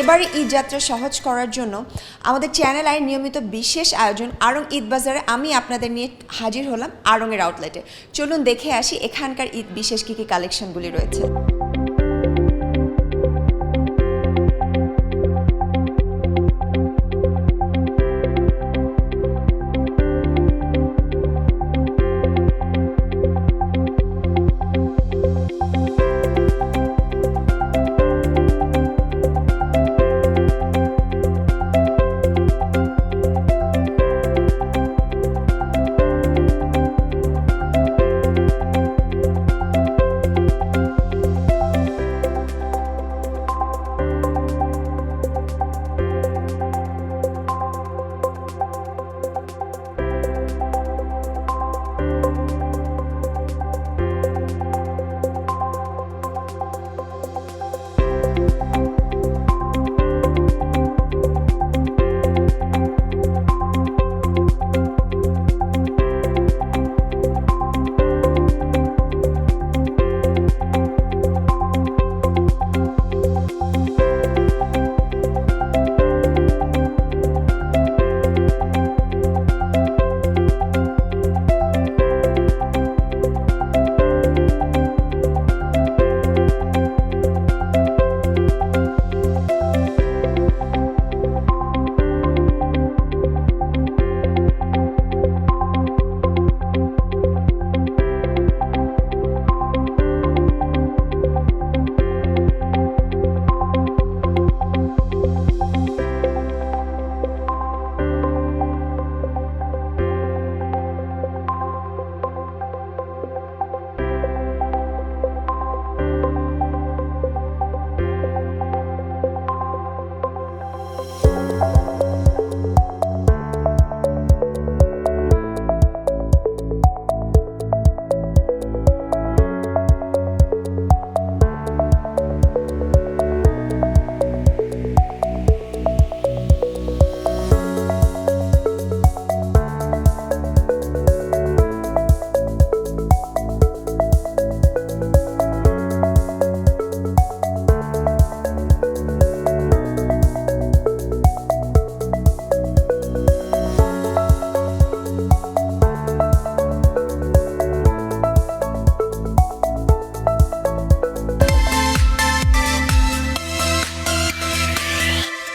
সবারই ঈদ যাত্রা সহজ করার জন্য আমাদের চ্যানেল আই নিয়মিত বিশেষ আয়োজন আড়ং ঈদ বাজারে আমি আপনাদের নিয়ে হাজির হলাম আড়ংয়ের আউটলেটে। চলুন দেখে আসি এখানকার ঈদ বিশেষ কী কী কালেকশনগুলি রয়েছে।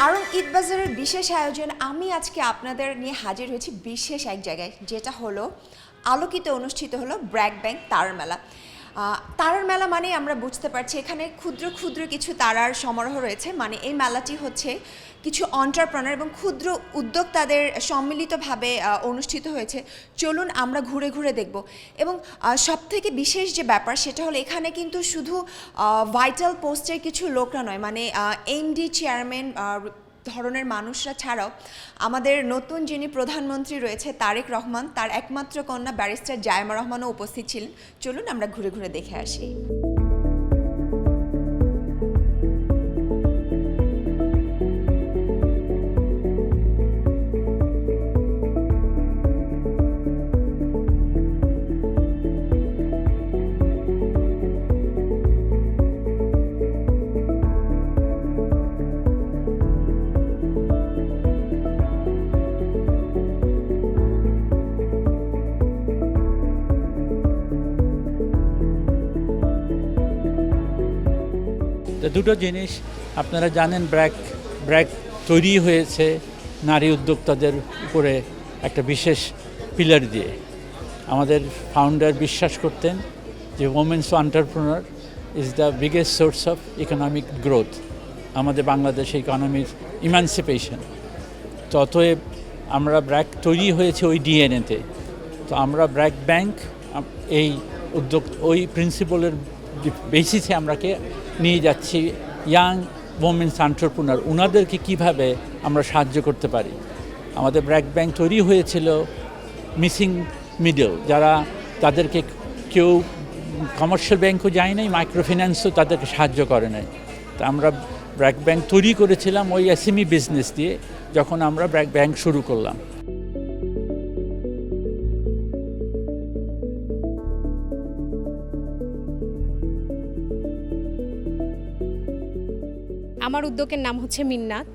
আড়ং ঈদ বাজারের বিশেষ আয়োজন আমি আজকে আপনাদের নিয়ে হাজির হয়েছি বিশেষ এক জায়গায়, যেটা হলো আলোকিতে অনুষ্ঠিত হলো ব্র্যাক ব্যাংক তারার মেলা। তারার মেলা মানে আমরা বুঝতে পারছি এখানে ক্ষুদ্র ক্ষুদ্র কিছু তারার সমারোহ রয়েছে। মানে এই মেলাটি হচ্ছে কিছু এন্টারপ্রেনার এবং ক্ষুদ্র উদ্যোক্তাদের সম্মিলিতভাবে অনুষ্ঠিত হয়েছে। চলুন আমরা ঘুরে ঘুরে দেখব। এবং সবথেকে বিশেষ যে ব্যাপার সেটা হলো এখানে কিন্তু শুধু ভাইটাল পোস্টের কিছু লোকরা নয়, মানে এমডি চেয়ারম্যান ধরনের মানুষরা ছাড়াও আমাদের নতুন যিনি প্রধানমন্ত্রী রয়েছে তারেক রহমান, তার একমাত্র কন্যা ব্যারিস্টার জায়মা রহমানও উপস্থিত ছিলেন। চলুন আমরা ঘুরে ঘুরে দেখে আসি। দুটো জিনিস আপনারা জানেন, ব্র্যাক তৈরি হয়েছে নারী উদ্যোক্তাদের উপরে একটা বিশেষ পিলার দিয়ে। আমাদের ফাউন্ডার বিশ্বাস করতেন যে women's entrepreneur is the biggest source of economic growth, আমাদের বাংলাদেশ ইকোনমির ইমানসিপেশন। তো অতএব আমরা ব্র্যাক তৈরি হয়েছে ওই ডিএনএতে। তো আমরা ব্র্যাক ব্যাংক এই ওই প্রিন্সিপালের বেসিসে আমরাকে নিয়ে যাচ্ছি ইয়াং ওমেন্স এন্টারপ্রেনার, ওনাদেরকে কীভাবে আমরা সাহায্য করতে পারি। আমাদের ব্র্যাক ব্যাংক তৈরি হয়েছিল মিসিং মিডল, যারা তাদেরকে কেউ কমার্শিয়াল ব্যাংকও যায় নাই, মাইক্রো ফিন্যান্সও তাদেরকে সাহায্য করে নাই। তা আমরা ব্র্যাক ব্যাংক তৈরি করেছিলাম ওই এসএমই বিজনেস দিয়ে, যখন আমরা ব্র্যাক ব্যাংক শুরু করলাম। আমার উদ্যোগের নাম হচ্ছে মিন্নাত।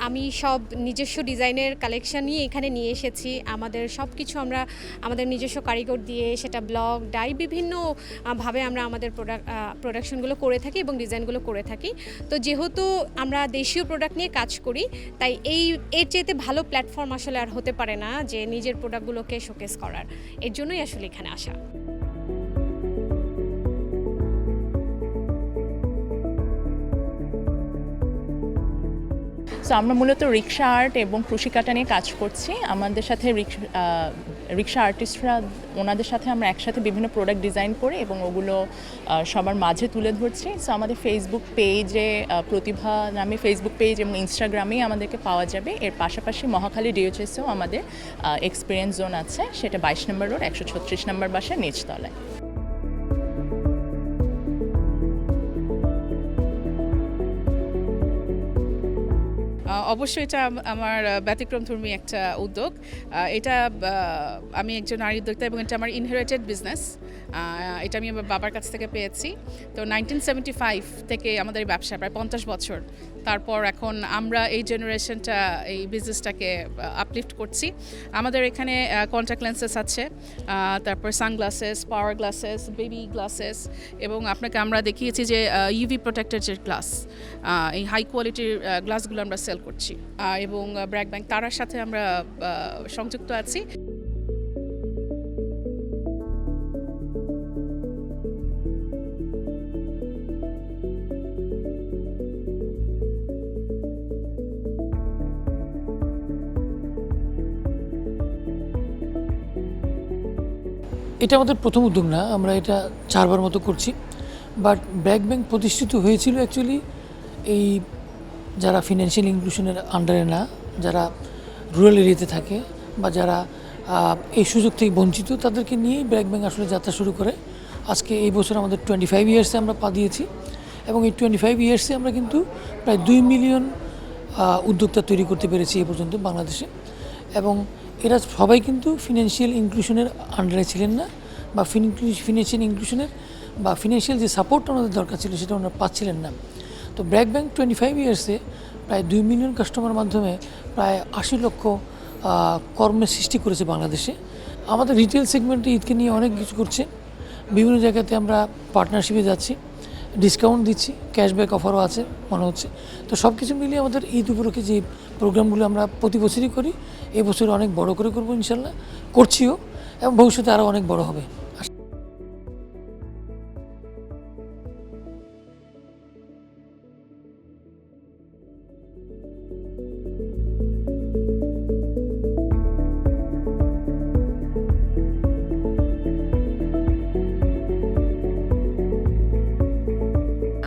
আমি সব নিজস্ব ডিজাইনের কালেকশন নিয়ে এখানে নিয়ে এসেছি। আমাদের সব কিছু আমরা আমাদের নিজস্ব কারিগর দিয়ে, সেটা ব্লক, ডাই, বিভিন্ন ভাবে আমরা আমাদের প্রোডাকশনগুলো করে থাকি এবং ডিজাইনগুলো করে থাকি। তো যেহেতু আমরা দেশীয় প্রোডাক্ট নিয়ে কাজ করি, তাই এর চাইতে ভালো প্ল্যাটফর্ম আসলে আর হতে পারে না যে নিজের প্রোডাক্টগুলোকে শোকেস করার। এর জন্যই আসলে এখানে আসা। সো আমরা মূলত রিক্সা আর্ট এবং ক্রুশিকাটা নিয়ে কাজ করছি। আমাদের সাথে রিক্সা আর্টিস্টরা, ওনাদের সাথে আমরা একসাথে বিভিন্ন প্রোডাক্ট ডিজাইন করি এবং ওগুলো সবার মাঝে তুলে ধরছি। সো আমাদের ফেসবুক পেজে প্রতিভা নামে ফেসবুক পেজ এবং ইনস্টাগ্রামেই আমাদেরকে পাওয়া যাবে। এর পাশাপাশি মহাখালী ডিওএইচএসেও আমাদের এক্সপিরিয়েন্স জোন আছে, সেটা 22 নম্বর রোড 136 নম্বর বাসার নিচতলায়। অবশ্যই এটা আমার ব্যতিক্রমধর্মী একটা উদ্যোগ। এটা আমি একজন নারী উদ্যোক্তা এবং এটা আমার ইনহেরিটেড বিজনেস। এটা আমি আমার বাবার কাছ থেকে পেয়েছি। তো 1975 থেকে আমাদের এই ব্যবসা, প্রায় 50 বছর। তারপর এখন আমরা এই জেনারেশনটা এই বিজনেসটাকে আপলিফট করছি। আমাদের এখানে কন্ট্যাক্ট লেন্সেস আছে, তারপর সানগ্লাসেস, পাওয়ার গ্লাসেস, বেবি গ্লাসেস, এবং আপনাকে আমরা দেখিয়েছি যে ইউভি প্রোটেক্টেড যে গ্লাস, এই হাই কোয়ালিটির গ্লাসগুলো আমরা সেল করছি। এবং ব্র্যাক ব্যাংক তারার সাথে আমরা সংযুক্ত আছি। এটা আমাদের প্রথম উদ্যোগ না, আমরা এটা 4বার মতো করছি। বাট ব্র্যাক ব্যাংক প্রতিষ্ঠিত হয়েছিল অ্যাকচুয়ালি এই যারা ফিনান্সিয়াল ইনক্লুশনের আন্ডারে না, যারা রুরাল এরিয়াতে থাকে বা যারা এই সুযোগ থেকে বঞ্চিত, তাদেরকে নিয়েই ব্র্যাক ব্যাংক আসলে যাত্রা শুরু করে। আজকে এই বছর আমাদের 25 ইয়ার্সে আমরা পা দিয়েছি এবং এই 25 ইয়ার্সে আমরা কিন্তু প্রায় 2 মিলিয়ন উদ্যোক্তা তৈরি করতে পেরেছি এ পর্যন্ত বাংলাদেশে। এবং এরা সবাই কিন্তু ফিনান্সিয়াল ইনক্লুশনের আন্ডারে ছিলেন না, বা ফিনান্সিয়াল ইনক্লুশনের বা ফিনান্সিয়াল যে সাপোর্ট আমাদের দরকার ছিল সেটা ওনারা পাচ্ছিলেন না। তো ব্র্যাক ব্যাংক 25 ইয়ার্সে প্রায় 2 মিলিয়ন কাস্টমার মাধ্যমে প্রায় 80 লক্ষ কর্মের সৃষ্টি করেছে বাংলাদেশে। আমাদের রিটেল সেগমেন্টে ঈদকে নিয়ে অনেক কিছু করছে, বিভিন্ন জায়গাতে আমরা পার্টনারশিপে যাচ্ছি, ডিসকাউন্ট দিচ্ছি, ক্যাশব্যাক অফারও আছে মনে হচ্ছে। তো সব কিছু মিলিয়ে আমাদের ঈদ উপলক্ষে যে প্রোগ্রামগুলো আমরা প্রতি বছরই করি, এবছর অনেক বড় করে করবো ইনশাল্লাহ, করছিও এবং ভবিষ্যতে আরও অনেক বড় হবে।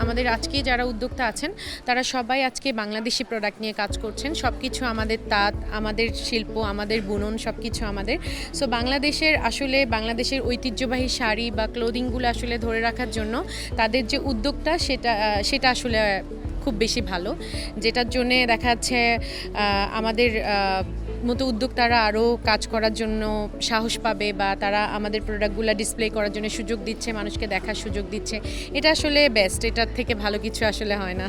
আমাদের আজকে যারা উদ্যোক্তা আছেন তারা সবাই আজকে বাংলাদেশি প্রোডাক্ট নিয়ে কাজ করছেন। সব কিছু আমাদের তাঁত, আমাদের শিল্প, আমাদের বুনন, সব কিছু আমাদের। সো বাংলাদেশের ঐতিহ্যবাহী শাড়ি বা ক্লোদিংগুলো আসলে ধরে রাখার জন্য তাদের যে উদ্যোগটা সেটা আসলে খুব বেশি ভালো, যেটার জন্যে দেখা যাচ্ছে আমাদের মতো উদ্যোক্তারা আরও কাজ করার জন্য সাহস পাবে, বা তারা আমাদের প্রোডাক্টগুলো ডিসপ্লে করার জন্য সুযোগ দিচ্ছে, মানুষকে দেখার সুযোগ দিচ্ছে। এটা আসলে বেস্ট, এটার থেকে ভালো কিছু আসলে হয় না।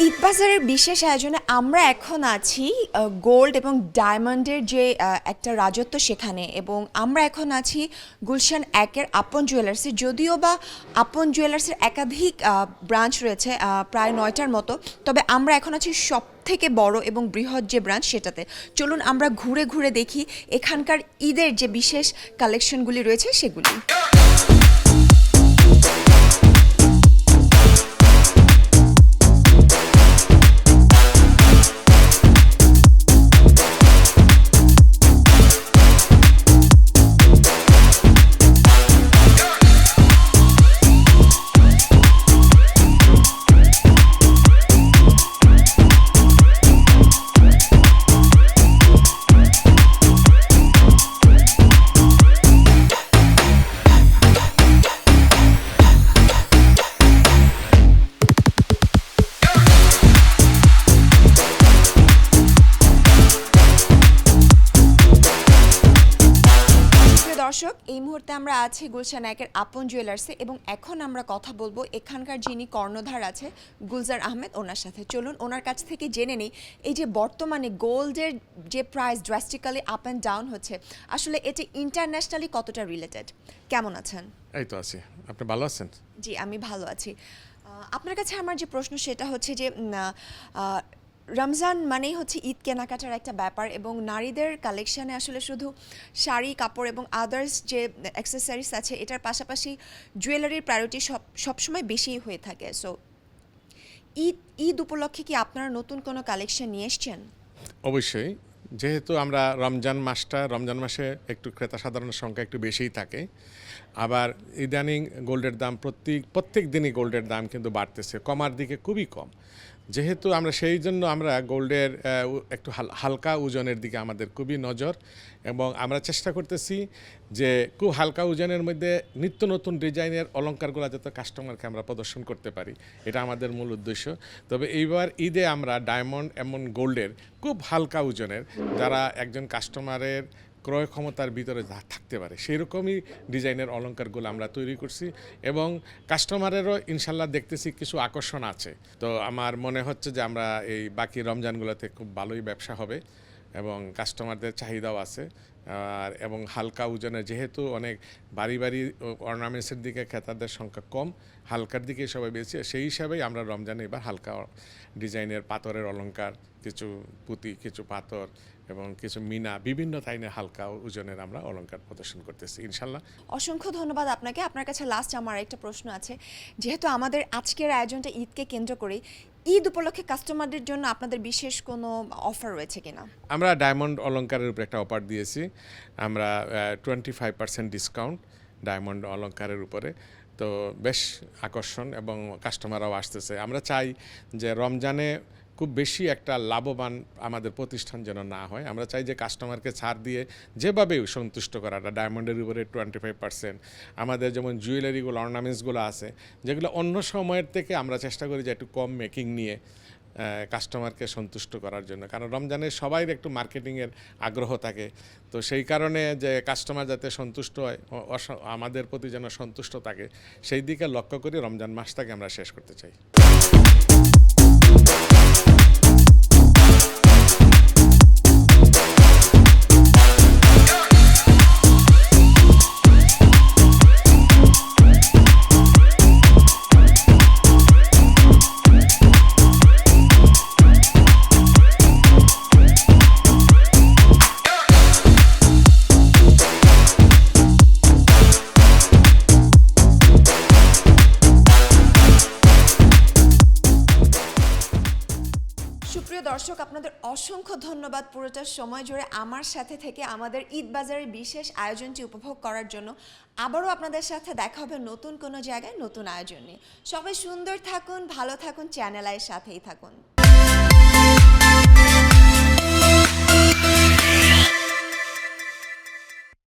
ঈদবাজারের বিশেষ আয়োজনে আমরা এখন আছি গোল্ড এবং ডায়মন্ডের যে একটা রাজত্ব সেখানে, এবং আমরা এখন আছি গুলশান 1-এর আপন জুয়েলার্সে। যদিও বা আপন জুয়েলার্সের একাধিক ব্রাঞ্চ রয়েছে, প্রায় 9টার মতো, তবে আমরা এখন আছি সব থেকে বড় এবং বৃহৎ যে ব্রাঞ্চ সেটাতে। চলুন আমরা ঘুরে ঘুরে দেখি এখানকার ঈদের যে বিশেষ কালেকশনগুলি রয়েছে সেগুলি। মুহূর্তে আমরা আছি গুলশান একের আপন জুয়েলার্সে এবং এখন আমরা কথা বলবো এখানকার যিনি কর্ণধার আছে গুলজার আহমেদ ওনার সাথে। চলুন ওনার কাছ থেকে জেনে নিই এই যে বর্তমানে গোল্ডের যে price drastically up and down হচ্ছে, আসলে এটি ইন্টারন্যাশনালি কতটা রিলেটেড। কেমন আছেন? এই তো আছি, আপনি ভালো আছেন? জি, আমি ভালো আছি। আপনার কাছে আমার যে প্রশ্ন সেটা হচ্ছে যে রমজান মানেই হচ্ছে ঈদ কেনাকাটার একটা ব্যাপার এবং নারীদের কালেকশানে আসলে শুধু শাড়ি কাপড় এবং আদার্স যে অ্যাক্সেসরিজ আছে এটার পাশাপাশি জুয়েলারির প্রায়োরিটি সবসময় বেশিই হয়ে থাকে। সো ঈদ উপলক্ষে কি আপনারা নতুন কোনো কালেকশন নিয়ে এসছেন? অবশ্যই, যেহেতু আমরা রমজান মাসে একটু ক্রেতা সাধারণের সংখ্যা একটু বেশিই থাকে, আবার ইদানিং গোল্ডের দাম প্রত্যেক দিনই গোল্ডের দাম কিন্তু বাড়তেছে, কমার দিকে খুবই কম। যেহেতু আমরা সেই জন্য আমরা গোল্ডের একটু হালকা ওজনের দিকে আমাদের খুবই নজর, এবং আমরা চেষ্টা করতেছি যে খুব হালকা ওজনের মধ্যে নিত্য নতুন ডিজাইনের অলংকারগুলো যাতে কাস্টমারকে আমরা প্রদর্শন করতে পারি, এটা আমাদের মূল উদ্দেশ্য। তবে এইবার ঈদে আমরা ডায়মন্ড এমন গোল্ডের খুব হালকা ওজনের, যারা একজন কাস্টমারের ক্রয় ক্ষমতার ভিতরে থাকতে পারে সেই রকমই ডিজাইনের অলংকারগুলো আমরা তৈরি করছি, এবং কাস্টমারেরও ইনশাল্লাহ দেখতেছি কিছু আকর্ষণ আছে। তো আমার মনে হচ্ছে যে আমরা এই বাকি রমজানগুলোতে খুব ভালোই ব্যবসা হবে এবং কাস্টমারদের চাহিদাও আছে। আর এবং হালকা ওজনে, যেহেতু অনেক বাড়ি অর্নামেন্টসের দিকে ক্রেতাদের সংখ্যা কম, হালকার দিকে সবাই বেশি, সেই হিসাবেই আমরা রমজানে এবার হালকা ডিজাইনের পাথরের অলংকার, কিছু পুঁতি, কিছু পাথর এবং কিছু মিনা, বিভিন্ন টাইপের হালকা ওজনের আমরা অলংকার প্রদর্শন করতেছি ইনশাল্লাহ। অসংখ্য ধন্যবাদ আপনাকে। আপনার কাছে লাস্ট আমার একটা প্রশ্ন আছে, যেহেতু আমাদের আজকের আয়োজনটা ঈদকে কেন্দ্র করে, ঈদ উপলক্ষে কাস্টমারদের জন্য আপনাদের বিশেষ কোনো অফার রয়েছে কিনা? আমরা ডায়মন্ড অলংকারের উপরে একটা অফার দিয়েছি, আমরা 25% ডিসকাউন্ট ডায়মন্ড অলংকারের উপরে। তো বেশ আকর্ষণ এবং কাস্টমাররাও আসতেছে। আমরা চাই যে রমজানে খুব বেশি একটা লাভবান আমাদের প্রতিষ্ঠান যেন না হয়। আমরা চাই যে কাস্টমারকে ছাড় দিয়ে যেভাবেই সন্তুষ্ট করাটা, ডায়মন্ডের উপরে 25%, আমাদের যেমন জুয়েলারিগুলো, অর্নামেন্টসগুলো আছে যেগুলো অন্য সময়ের থেকে আমরা চেষ্টা করি যে একটু কম মেকিং নিয়ে কাস্টমারকে সন্তুষ্ট করার জন্য, কারণ রমজানে সবাই একটু মার্কেটিংয়ের আগ্রহ থাকে। তো সেই কারণে যে কাস্টমার যাতে সন্তুষ্ট হয়, আমাদের প্রতি যেন সন্তুষ্ট থাকে, সেই দিকে লক্ষ্য করে রমজান মাসটাকে আমরা শেষ করতে চাই। সুপ্রিয় দর্শক, আপনাদের অসংখ্য ধন্যবাদ পুরোটা সময় জুড়ে আমার সাথে থেকে আমাদের ঈদ বাজারের বিশেষ আয়োজনটি উপভোগ করার জন্য। আবারও আপনাদের সাথে দেখা হবে নতুন কোনো জায়গায় নতুন আয়োজন নিয়ে। সবাই সুন্দর থাকুন, ভালো থাকুন, চ্যানেল আইয়ের সাথেই থাকুন।